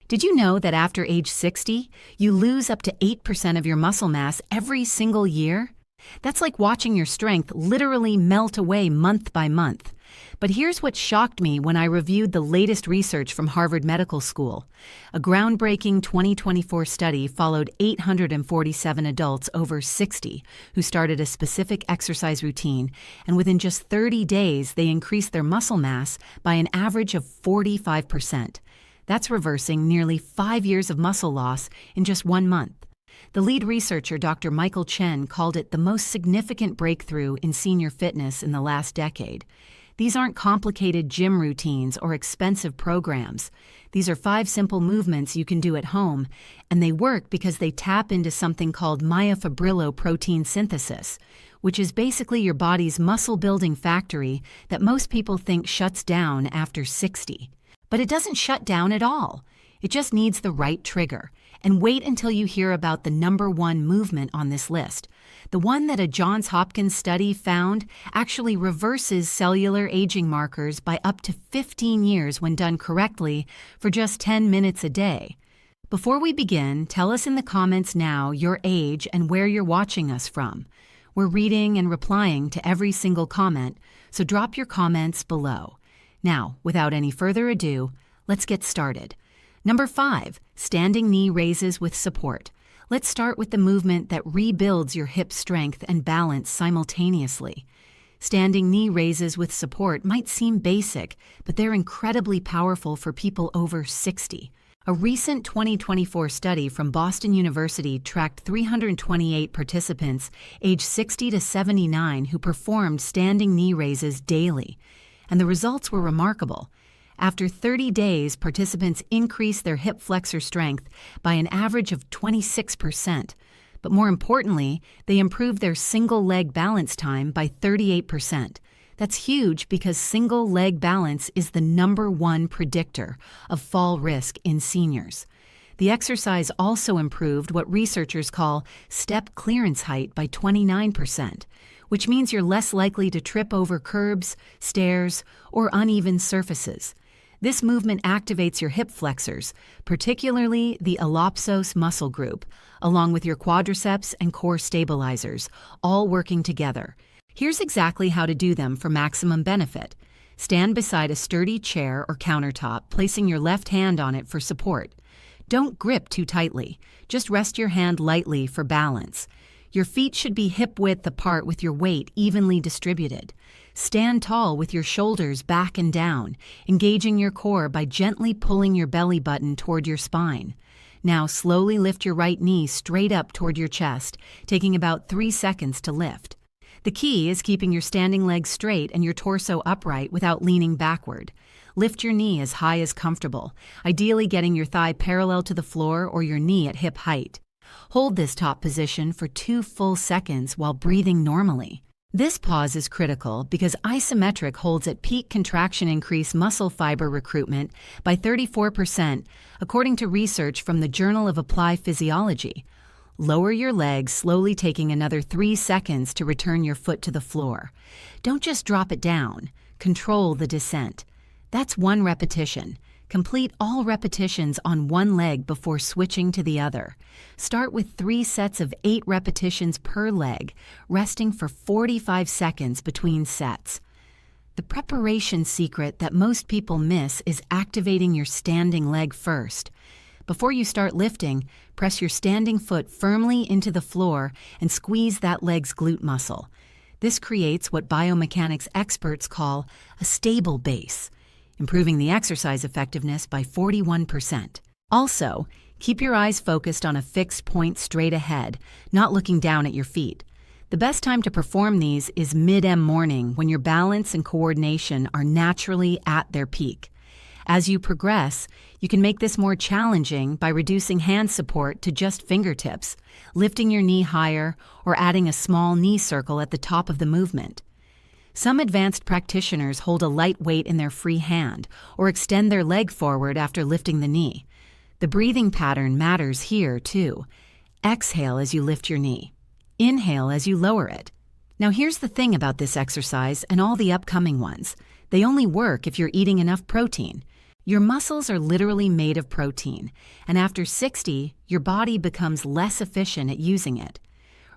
Did you know that after age 60, you lose up to 8% of your muscle mass every single year? That's like watching your strength literally melt away month by month. But here's what shocked me when I reviewed the latest research from Harvard Medical School. A groundbreaking 2024 study followed 847 adults over 60 who started a specific exercise routine, and within just 30 days, they increased their muscle mass by an average of 45%. That's reversing nearly 5 years of muscle loss in just 1 month. The lead researcher, Dr. Michael Chen, called it the most significant breakthrough in senior fitness in the last decade. These aren't complicated gym routines or expensive programs. These are 5 simple movements you can do at home, and they work because they tap into something called myofibrilloprotein synthesis, which is basically your body's muscle-building factory that most people think shuts down after 60. But it doesn't shut down at all. It just needs the right trigger. And wait until you hear about the #1 movement on this list. The one that a Johns Hopkins study found actually reverses cellular aging markers by up to 15 years when done correctly for just 10 minutes a day. Before we begin, tell us in the comments now your age and where you're watching us from. We're reading and replying to every single comment, so drop your comments below. Now, without any further ado, let's get started. Number 5, standing knee raises with support. Let's start with the movement that rebuilds your hip strength and balance simultaneously. Standing knee raises with support might seem basic, but they're incredibly powerful for people over 60. A recent 2024 study from Boston University tracked 328 participants aged 60 to 79 who performed standing knee raises daily, and the results were remarkable. After 30 days, participants increased their hip flexor strength by an average of 26%. But more importantly, they improved their single leg balance time by 38%. That's huge because single leg balance is the #1 predictor of fall risk in seniors. The exercise also improved what researchers call step clearance height by 29%, which means you're less likely to trip over curbs, stairs, or uneven surfaces. This movement activates your hip flexors, particularly the ellipsos muscle group, along with your quadriceps and core stabilizers, all working together. Here's exactly how to do them for maximum benefit. Stand beside a sturdy chair or countertop, placing your left hand on it for support. Don't grip too tightly. Just rest your hand lightly for balance. Your feet should be hip-width apart with your weight evenly distributed. Stand tall with your shoulders back and down, engaging your core by gently pulling your belly button toward your spine. Now slowly lift your right knee straight up toward your chest, taking about 3 seconds to lift. The key is keeping your standing legs straight and your torso upright without leaning backward. Lift your knee as high as comfortable, ideally getting your thigh parallel to the floor or your knee at hip height. Hold this top position for 2 full seconds while breathing normally. This pause is critical because isometric holds at peak contraction increase muscle fiber recruitment by 34%, according to research from the Journal of Applied Physiology. Lower your legs, slowly taking another 3 seconds to return your foot to the floor. Don't just drop it down. Control the descent. That's 1 repetition. Complete all repetitions on 1 leg before switching to the other. Start with 3 sets of 8 repetitions per leg, resting for 45 seconds between sets. The preparation secret that most people miss is activating your standing leg first. Before you start lifting, press your standing foot firmly into the floor and squeeze that leg's glute muscle. This creates what biomechanics experts call a stable base, improving the exercise effectiveness by 41%. Also, keep your eyes focused on a fixed point straight ahead, not looking down at your feet. The best time to perform these is mid-morning when your balance and coordination are naturally at their peak. As you progress, you can make this more challenging by reducing hand support to just fingertips, lifting your knee higher, or adding a small knee circle at the top of the movement. Some advanced practitioners hold a light weight in their free hand or extend their leg forward after lifting the knee. The breathing pattern matters here, too. Exhale as you lift your knee. Inhale as you lower it. Now here's the thing about this exercise and all the upcoming ones. They only work if you're eating enough protein. Your muscles are literally made of protein, and after 60, your body becomes less efficient at using it.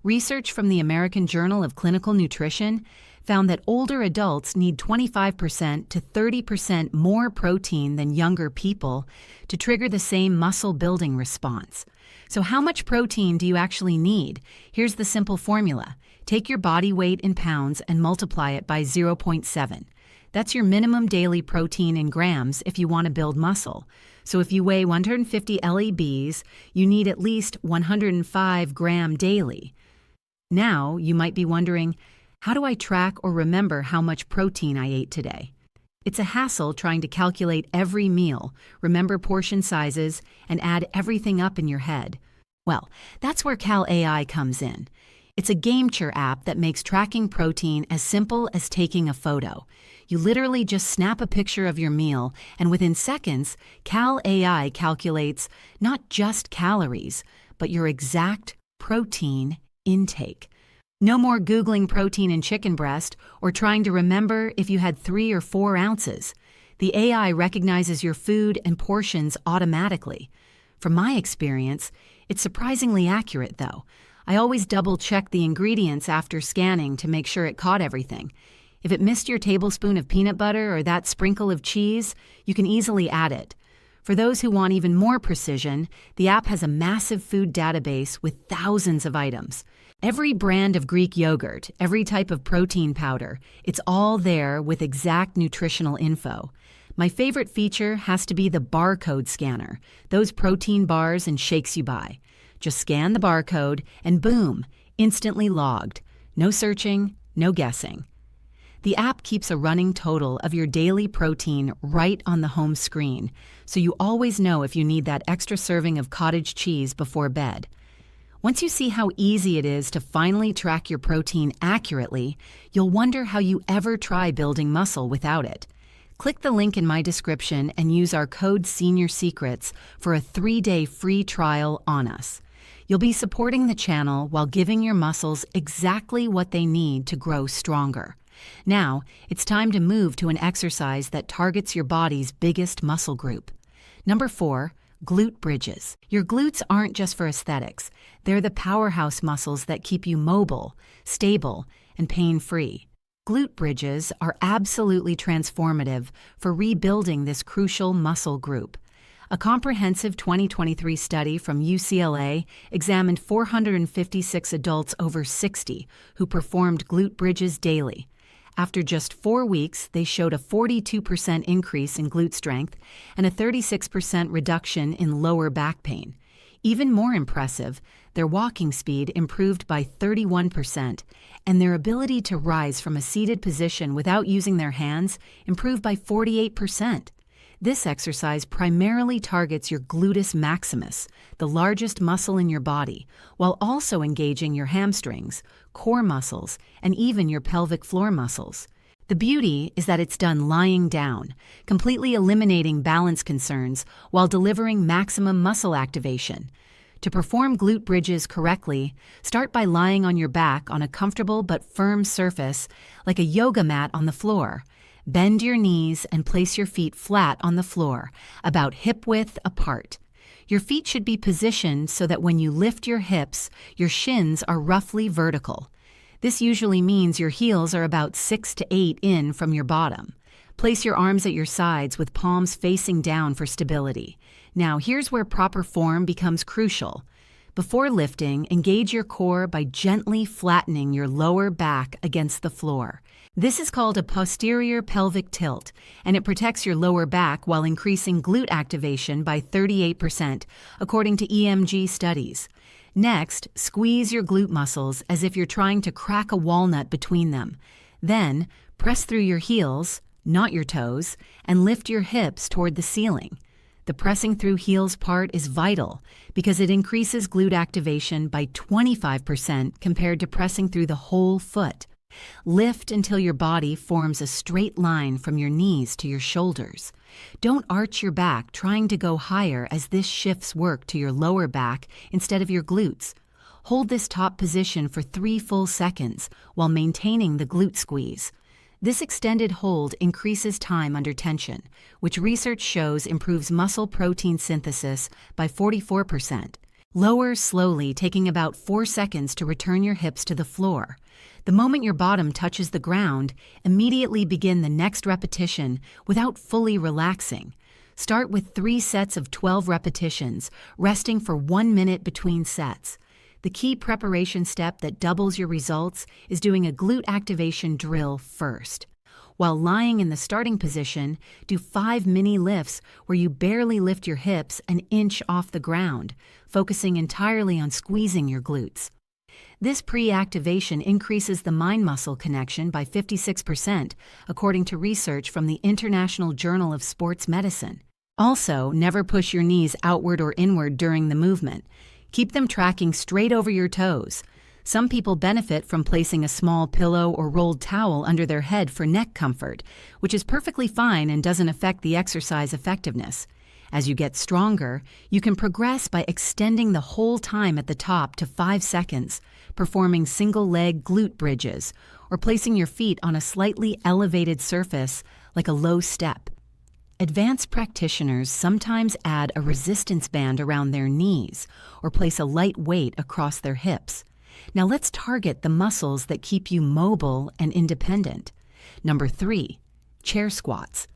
Research from the American Journal of Clinical Nutrition found that older adults need 25% to 30% more protein than younger people to trigger the same muscle-building response. So how much protein do you actually need? Here's the simple formula. Take your body weight in pounds and multiply it by 0.7. That's your minimum daily protein in grams if you want to build muscle. So if you weigh 150 lbs, you need at least 105 gram daily. Now, you might be wondering, how do I track or remember how much protein I ate today? It's a hassle trying to calculate every meal, remember portion sizes, and add everything up in your head. Well, that's where Cal AI comes in. It's a GameChure app that makes tracking protein as simple as taking a photo. You literally just snap a picture of your meal, and within seconds, Cal AI calculates not just calories, but your exact protein intake. No more Googling protein in chicken breast or trying to remember if you had 3 or 4 ounces. The AI recognizes your food and portions automatically. From my experience, it's surprisingly accurate, though. I always double-check the ingredients after scanning to make sure it caught everything. If it missed your tablespoon of peanut butter or that sprinkle of cheese, you can easily add it. For those who want even more precision, the app has a massive food database with thousands of items. Every brand of Greek yogurt, every type of protein powder, it's all there with exact nutritional info. My favorite feature has to be the barcode scanner, those protein bars and shakes you buy. Just scan the barcode and boom, instantly logged. No searching, no guessing. The app keeps a running total of your daily protein right on the home screen, so you always know if you need that extra serving of cottage cheese before bed. Once you see how easy it is to finally track your protein accurately, you'll wonder how you ever try building muscle without it. Click the link in my description and use our code SENIORSECRETS for a 3-day free trial on us. You'll be supporting the channel while giving your muscles exactly what they need to grow stronger. Now, it's time to move to an exercise that targets your body's biggest muscle group. Number 4, glute bridges. Your glutes aren't just for aesthetics. They're the powerhouse muscles that keep you mobile, stable, and pain-free. Glute bridges are absolutely transformative for rebuilding this crucial muscle group. A comprehensive 2023 study from UCLA examined 456 adults over 60 who performed glute bridges daily. After just 4 weeks, they showed a 42% increase in glute strength and a 36% reduction in lower back pain. Even more impressive, their walking speed improved by 31%, and their ability to rise from a seated position without using their hands improved by 48%. This exercise primarily targets your gluteus maximus, the largest muscle in your body, while also engaging your hamstrings, core muscles, and even your pelvic floor muscles. The beauty is that it's done lying down, completely eliminating balance concerns while delivering maximum muscle activation. To perform glute bridges correctly, start by lying on your back on a comfortable but firm surface like a yoga mat on the floor. Bend your knees and place your feet flat on the floor, about hip-width apart. Your feet should be positioned so that when you lift your hips, your shins are roughly vertical. This usually means your heels are about 6 to 8 in from your bottom. Place your arms at your sides with palms facing down for stability. Now, here's where proper form becomes crucial. Before lifting, engage your core by gently flattening your lower back against the floor. This is called a posterior pelvic tilt, and it protects your lower back while increasing glute activation by 38%, according to EMG studies. Next, squeeze your glute muscles as if you're trying to crack a walnut between them. Then, press through your heels, not your toes, and lift your hips toward the ceiling. The pressing through heels part is vital because it increases glute activation by 25% compared to pressing through the whole foot. Lift until your body forms a straight line from your knees to your shoulders. Don't arch your back trying to go higher, as this shifts work to your lower back instead of your glutes. Hold this top position for 3 full seconds while maintaining the glute squeeze. This extended hold increases time under tension, which research shows improves muscle protein synthesis by 44%. Lower slowly, taking about 4 seconds to return your hips to the floor. The moment your bottom touches the ground, immediately begin the next repetition without fully relaxing. Start with 3 sets of 12 repetitions, resting for 1 minute between sets. The key preparation step that doubles your results is doing a glute activation drill first. While lying in the starting position, do 5 mini lifts where you barely lift your hips an inch off the ground, focusing entirely on squeezing your glutes. This pre-activation increases the mind-muscle connection by 56%, according to research from the International Journal of Sports Medicine. Also, never push your knees outward or inward during the movement. Keep them tracking straight over your toes. Some people benefit from placing a small pillow or rolled towel under their head for neck comfort, which is perfectly fine and doesn't affect the exercise effectiveness. As you get stronger, you can progress by extending the whole time at the top to 5 seconds, performing single-leg glute bridges, or placing your feet on a slightly elevated surface like a low step. Advanced practitioners sometimes add a resistance band around their knees or place a light weight across their hips. Now let's target the muscles that keep you mobile and independent. Number 3, chair squats.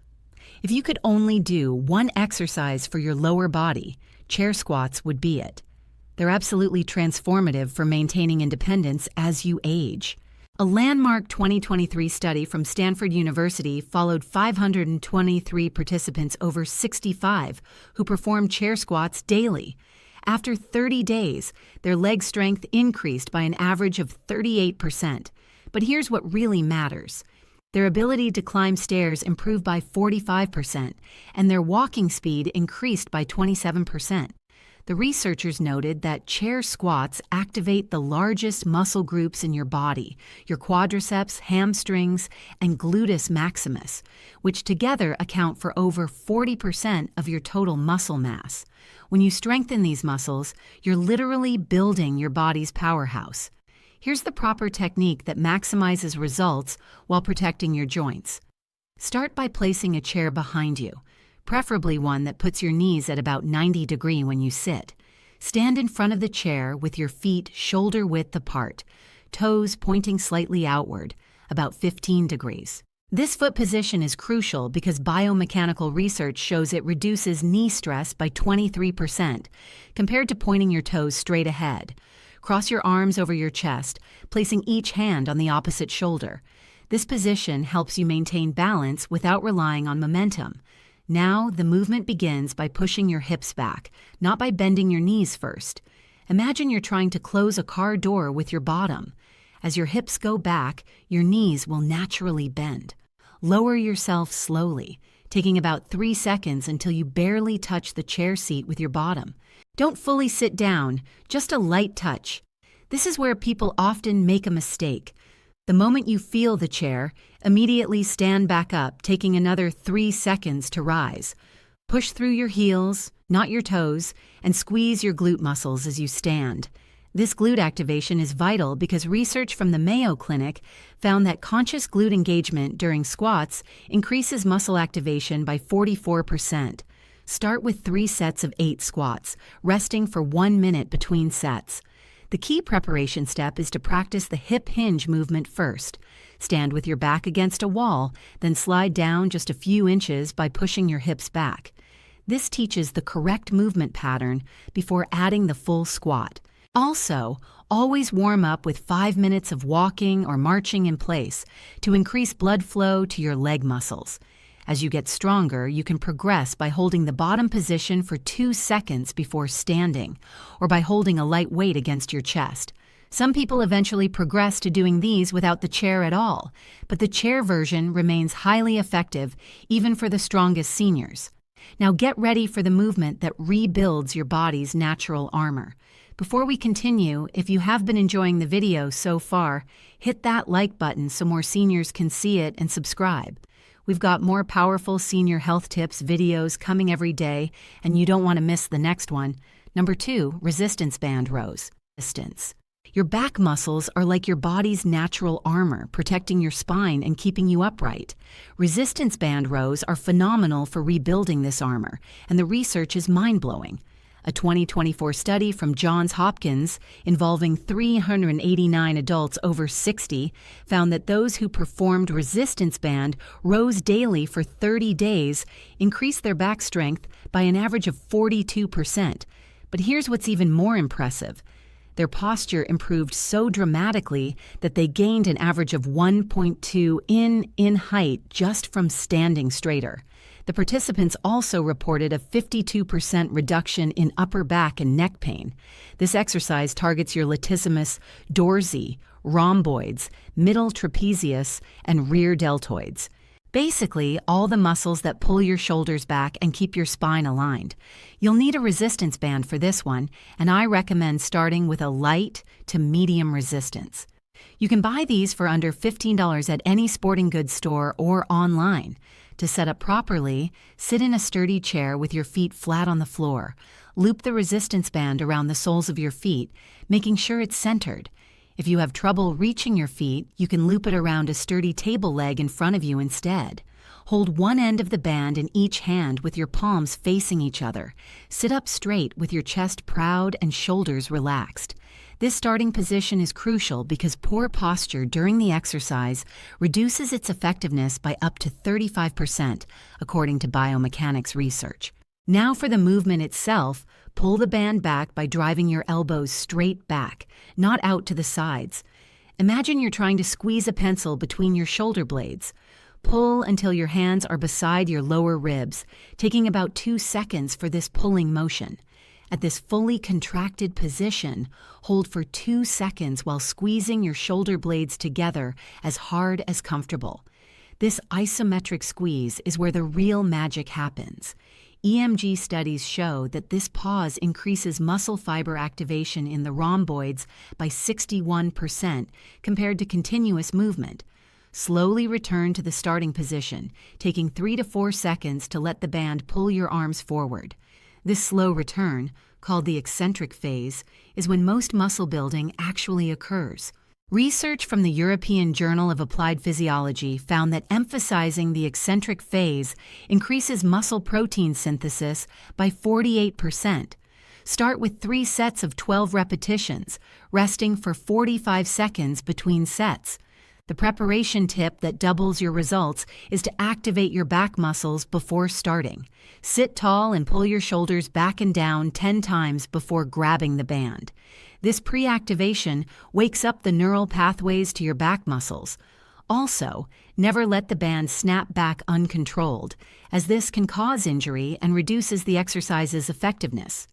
If you could only do one exercise for your lower body, chair squats would be it. They're absolutely transformative for maintaining independence as you age. A landmark 2023 study from Stanford University followed 523 participants over 65 who performed chair squats daily. After 30 days, their leg strength increased by an average of 38%. But here's what really matters. Their ability to climb stairs improved by 45%, and their walking speed increased by 27%. The researchers noted that chair squats activate the largest muscle groups in your body, your quadriceps, hamstrings, and gluteus maximus, which together account for over 40% of your total muscle mass. When you strengthen these muscles, you're literally building your body's powerhouse. Here's the proper technique that maximizes results while protecting your joints. Start by placing a chair behind you, preferably one that puts your knees at about 90 degrees when you sit. Stand in front of the chair with your feet shoulder width apart, toes pointing slightly outward, about 15 degrees. This foot position is crucial because biomechanical research shows it reduces knee stress by 23% compared to pointing your toes straight ahead. Cross your arms over your chest, placing each hand on the opposite shoulder. This position helps you maintain balance without relying on momentum. Now, the movement begins by pushing your hips back, not by bending your knees first. Imagine you're trying to close a car door with your bottom. As your hips go back, your knees will naturally bend. Lower yourself slowly, taking about 3 seconds until you barely touch the chair seat with your bottom. Don't fully sit down, just a light touch. This is where people often make a mistake. The moment you feel the chair, immediately stand back up, taking another 3 seconds to rise. Push through your heels, not your toes, and squeeze your glute muscles as you stand. This glute activation is vital because research from the Mayo Clinic found that conscious glute engagement during squats increases muscle activation by 44%. Start with 3 sets of 8 squats, resting for 1 minute between sets. The key preparation step is to practice the hip hinge movement first. Stand with your back against a wall, then slide down just a few inches by pushing your hips back. This teaches the correct movement pattern before adding the full squat. Also, always warm up with 5 minutes of walking or marching in place to increase blood flow to your leg muscles. As you get stronger, you can progress by holding the bottom position for 2 seconds before standing, or by holding a light weight against your chest. Some people eventually progress to doing these without the chair at all, but the chair version remains highly effective even for the strongest seniors. Now get ready for the movement that rebuilds your body's natural armor. Before we continue, if you have been enjoying the video so far, hit that like button so more seniors can see it and subscribe. We've got more powerful senior health tips videos coming every day, and you don't want to miss the next one. Number 2, resistance band rows. Resistance. Your back muscles are like your body's natural armor, protecting your spine and keeping you upright. Resistance band rows are phenomenal for rebuilding this armor, and the research is mind-blowing. A 2024 study from Johns Hopkins involving 389 adults over 60 found that those who performed resistance band rows daily for 30 days increased their back strength by an average of 42%. But here's what's even more impressive. Their posture improved so dramatically that they gained an average of 1.2 in height just from standing straighter. The participants also reported a 52% reduction in upper back and neck pain. This exercise targets your latissimus dorsi, rhomboids, middle trapezius, and rear deltoids. Basically, all the muscles that pull your shoulders back and keep your spine aligned. You'll need a resistance band for this one, and I recommend starting with a light to medium resistance. You can buy these for under $15 at any sporting goods store or online. To set up properly, sit in a sturdy chair with your feet flat on the floor. Loop the resistance band around the soles of your feet, making sure it's centered. If you have trouble reaching your feet, you can loop it around a sturdy table leg in front of you instead. Hold one end of the band in each hand with your palms facing each other. Sit up straight with your chest proud and shoulders relaxed. This starting position is crucial because poor posture during the exercise reduces its effectiveness by up to 35%, according to biomechanics research. Now for the movement itself, pull the band back by driving your elbows straight back, not out to the sides. Imagine you're trying to squeeze a pencil between your shoulder blades. Pull until your hands are beside your lower ribs, taking about 2 seconds for this pulling motion. At this fully contracted position, hold for 2 seconds while squeezing your shoulder blades together as hard as comfortable. This isometric squeeze is where the real magic happens. EMG studies show that this pause increases muscle fiber activation in the rhomboids by 61% compared to continuous movement. Slowly return to the starting position, taking 3 to 4 seconds to let the band pull your arms forward. This slow return, called the eccentric phase, is when most muscle building actually occurs. Research from the European Journal of Applied Physiology found that emphasizing the eccentric phase increases muscle protein synthesis by 48%. Start with 3 sets of 12 repetitions, resting for 45 seconds between sets. The preparation tip that doubles your results is to activate your back muscles before starting. Sit tall and pull your shoulders back and down 10 times before grabbing the band. This pre-activation wakes up the neural pathways to your back muscles. Also, never let the band snap back uncontrolled, as this can cause injury and reduces the exercise's effectiveness.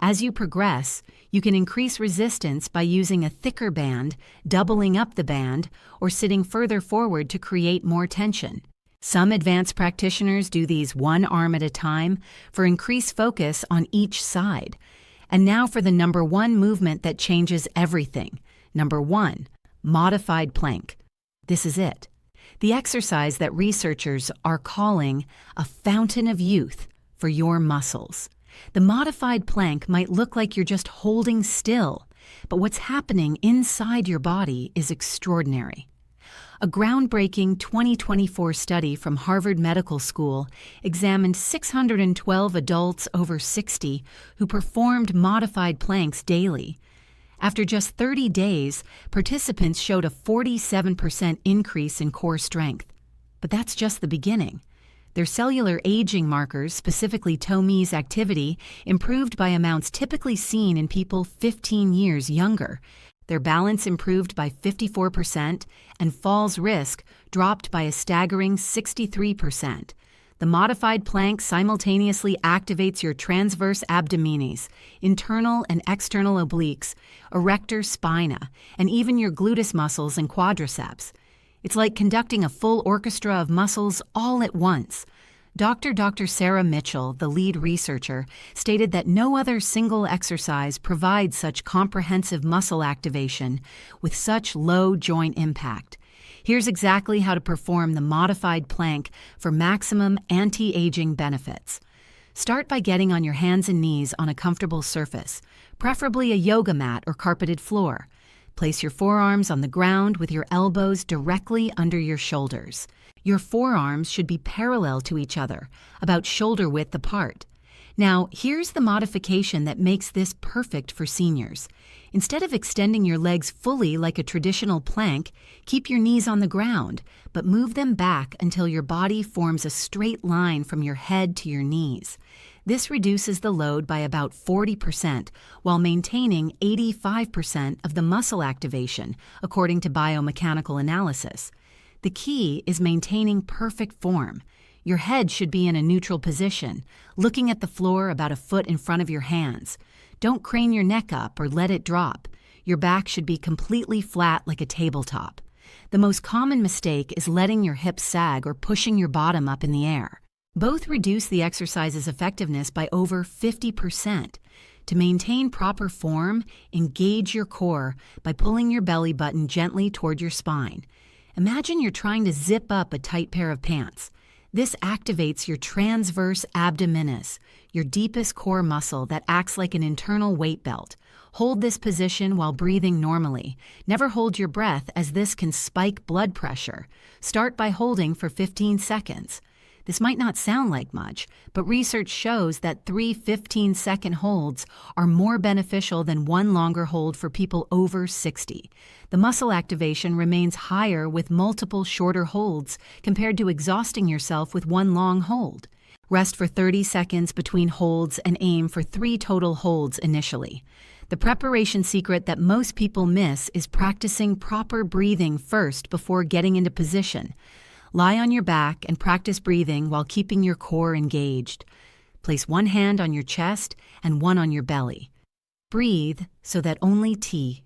As you progress, you can increase resistance by using a thicker band, doubling up the band, or sitting further forward to create more tension. Some advanced practitioners do these one arm at a time for increased focus on each side. And now for the number 1 movement that changes everything. Number 1, modified plank. This is it. The exercise that researchers are calling a fountain of youth for your muscles. The modified plank might look like you're just holding still, but what's happening inside your body is extraordinary. A groundbreaking 2024 study from Harvard Medical School examined 612 adults over 60 who performed modified planks daily. After just 30 days, participants showed a 47% increase in core strength. But that's just the beginning. Their cellular aging markers, specifically Tomi's activity, improved by amounts typically seen in people 15 years younger. Their balance improved by 54%, and falls risk dropped by a staggering 63%. The modified plank simultaneously activates your transverse abdominis, internal and external obliques, erector spina, and even your gluteus muscles and quadriceps. It's like conducting a full orchestra of muscles all at once. Dr. Sarah Mitchell, the lead researcher, stated that no other single exercise provides such comprehensive muscle activation with such low joint impact. Here's exactly how to perform the modified plank for maximum anti-aging benefits. Start by getting on your hands and knees on a comfortable surface, preferably a yoga mat or carpeted floor. Place your forearms on the ground with your elbows directly under your shoulders. Your forearms should be parallel to each other, about shoulder width apart. Now, here's the modification that makes this perfect for seniors. Instead of extending your legs fully like a traditional plank, keep your knees on the ground, but move them back until your body forms a straight line from your head to your knees. This reduces the load by about 40% while maintaining 85% of the muscle activation, according to biomechanical analysis. The key is maintaining perfect form. Your head should be in a neutral position, looking at the floor about a foot in front of your hands. Don't crane your neck up or let it drop. Your back should be completely flat like a tabletop. The most common mistake is letting your hips sag or pushing your bottom up in the air. Both reduce the exercise's effectiveness by over 50%. To maintain proper form, engage your core by pulling your belly button gently toward your spine. Imagine you're trying to zip up a tight pair of pants. This activates your transverse abdominis, your deepest core muscle that acts like an internal weight belt. Hold this position while breathing normally. Never hold your breath, as this can spike blood pressure. Start by holding for 15 seconds. This might not sound like much, but research shows that 3 15-second holds are more beneficial than one longer hold for people over 60. The muscle activation remains higher with multiple shorter holds compared to exhausting yourself with one long hold. Rest for 30 seconds between holds and aim for 3 total holds initially. The preparation secret that most people miss is practicing proper breathing first before getting into position. Lie on your back and practice breathing while keeping your core engaged. Place one hand on your chest and one on your belly. Breathe so that only T